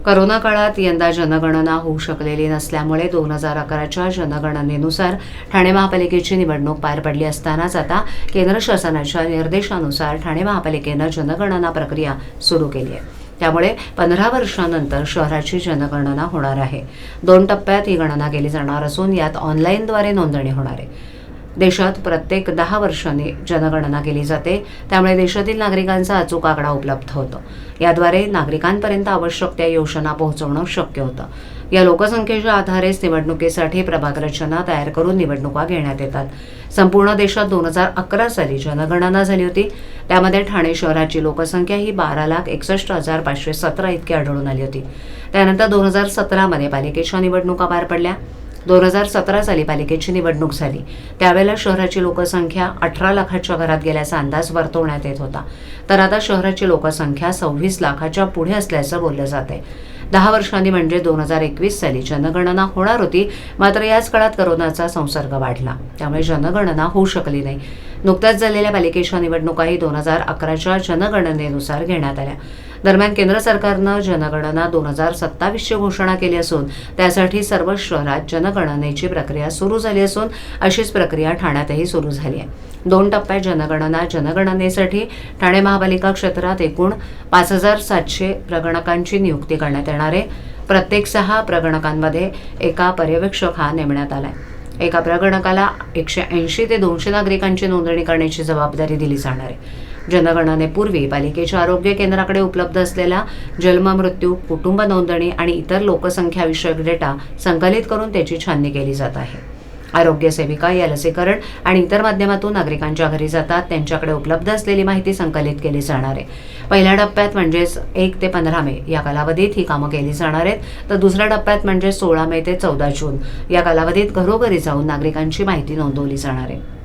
Corona काळात यंदा जनगणना होऊ शकलेली नसल्यामुळे 2011च्या जनगणनेनुसार ठाणे महापालिकेची निवडणूक पार पडली असतानाच आता केंद्र शासनाच्या निर्देशानुसार ठाणे महापालिकेनं जनगणना प्रक्रिया सुरू केली आहे। त्यामुळे 15 वर्षांनंतर शहराची जनगणना होणार आहे। 2 टप्प्यात ही गणना केली जाणार असून यात ऑनलाईनद्वारे नोंदणी होणार आहे। देशात प्रत्येक 10 वर्षांनी जनगणना केली जाते, त्यामुळे देशातील नागरिकांचा अचूक आकडा उपलब्ध होतो। याद्वारे नागरिकांपर्यंत आवश्यक त्या योजना पोहोचवणं शक्य होतं। या लोकसंख्येच्या आधारेच निवडणुकीसाठी प्रभाग रचना तयार करून निवडणुका घेण्यात येतात। संपूर्ण देशात 2011 साली जनगणना झाली होती। त्यामध्ये ठाणे शहराची लोकसंख्या ही 12,61,517 इतकी आढळून आली होती। त्यानंतर 2017 मध्ये पालिकेच्या निवडणुका पार पडल्या। 2017 साली पालिकेची निवडणूक झाली। त्यावेळेला शहराची लोकसंख्या 18 लाखाच्या घरात गेल्याचा अंदाज वर्तवण्यात येत होता। तर आता शहराची लोकसंख्या 26 लाखाच्या पुढे असल्याचं बोललं जातंय। 10 वर्षांनी म्हणजे 2021 साली जनगणना होणार होती, मात्र याच काळात करोनाचा संसर्ग वाढला, त्यामुळे जनगणना होऊ शकली नाही। नुकत्याच झालेल्या पालिकेच्या निवडणुकाही 2011च्या जनगणनेनुसार घेण्यात आल्या। दरम्यान केंद्र सरकारनं जनगणना 2027ची घोषणा केली असून त्यासाठी सर्व शहरात जनगणनेची प्रक्रिया सुरू झाली असून अशीच प्रक्रिया ठाण्यातही सुरू झाली आहे। 2 टप्प्यात जनगणनेसाठी ठाणे महापालिका क्षेत्रात एकूण 5,700 प्रगणकांची नियुक्ती करण्यात येणार आहे। प्रत्येक 6 प्रगणकांमध्ये एका पर्यवेक्षक हा नेमण्यात आलाय। एका प्रगणकाला 180 ते 200 नागरिकांची नोंदणी करण्याची जबाबदारी दिली जाणार आहे। जनगणनेपूर्वी पालिकेच्या आरोग्य केंद्राकडे उपलब्ध असलेला जन्म, मृत्यू, कुटुंब नोंदणी आणि इतर लोकसंख्याविषयक डेटा संकलित करून त्याची छाननी केली जात आहे। आरोग्य सेविका या लसीकरण आणि इतर माध्यमातून नागरिकांच्या घरी जातात, त्यांच्याकडे उपलब्ध असलेली माहिती संकलित केली जाणार आहे। पहिल्या टप्प्यात म्हणजेच 1 ते 15 मे या कालावधीत ही कामं केली जाणार आहेत, तर दुसऱ्या टप्प्यात म्हणजे 16 मे ते 14 जून या कालावधीत घरोघरी जाऊन नागरिकांची माहिती नोंदवली जाणार आहे।